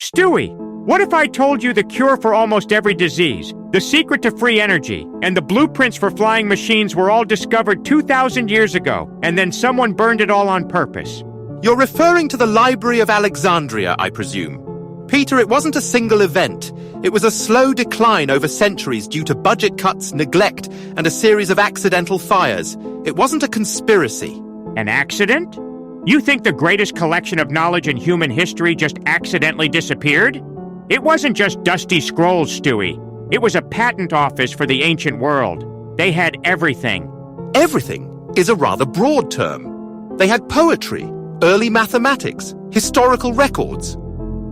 Stewie, what if I told you the cure for almost every disease, the secret to free energy, and the blueprints for flying machines were all discovered 2,000 years ago, and then someone burned it all on purpose? You're referring to the Library of Alexandria, I presume. Peter, it wasn't a single event. It was a slow decline over centuries due to budget cuts, neglect, and a series of accidental fires. It wasn't a conspiracy. An accident? You think the greatest collection of knowledge in human history just accidentally disappeared? It wasn't just dusty scrolls, Stewie. It was a patent office for the ancient world. They had everything. Everything is a rather broad term. They had poetry, early mathematics, historical records.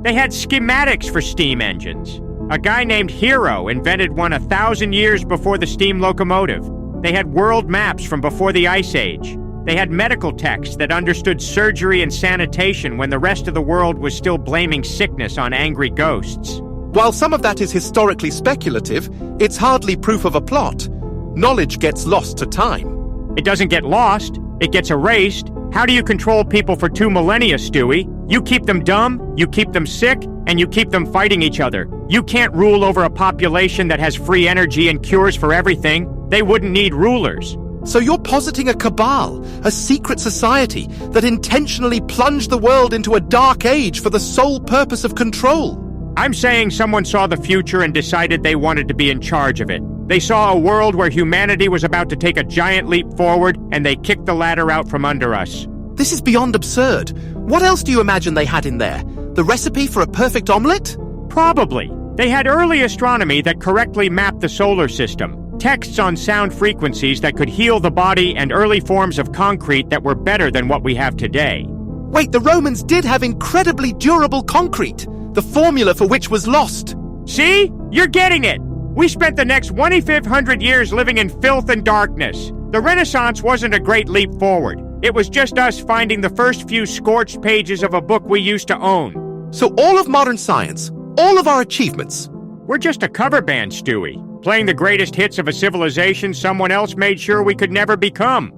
They had schematics for steam engines. A guy named Hero invented one 1,000 years before the steam locomotive. They had world maps from before the Ice Age. They had medical texts that understood surgery and sanitation when the rest of the world was still blaming sickness on angry ghosts. While some of that is historically speculative, it's hardly proof of a plot. Knowledge gets lost to time. It doesn't get lost. It gets erased. How do you control people for 2 millennia, Stewie? You keep them dumb, you keep them sick, and you keep them fighting each other. You can't rule over a population that has free energy and cures for everything. They wouldn't need rulers. So you're positing a cabal, a secret society that intentionally plunged the world into a dark age for the sole purpose of control. I'm saying someone saw the future and decided they wanted to be in charge of it. They saw a world where humanity was about to take a giant leap forward, and they kicked the ladder out from under us. This is beyond absurd. What else do you imagine they had in there? The recipe for a perfect omelette? Probably. They had early astronomy that correctly mapped the solar system, texts on sound frequencies that could heal the body, and early forms of concrete that were better than what we have today. Wait, the Romans did have incredibly durable concrete, the formula for which was lost. See? You're getting it! We spent the next 2,500 years living in filth and darkness. The Renaissance wasn't a great leap forward. It was just us finding the first few scorched pages of a book we used to own. So all of modern science, all of our achievements... We're just a cover band, Stewie, playing the greatest hits of a civilization someone else made sure we could never become.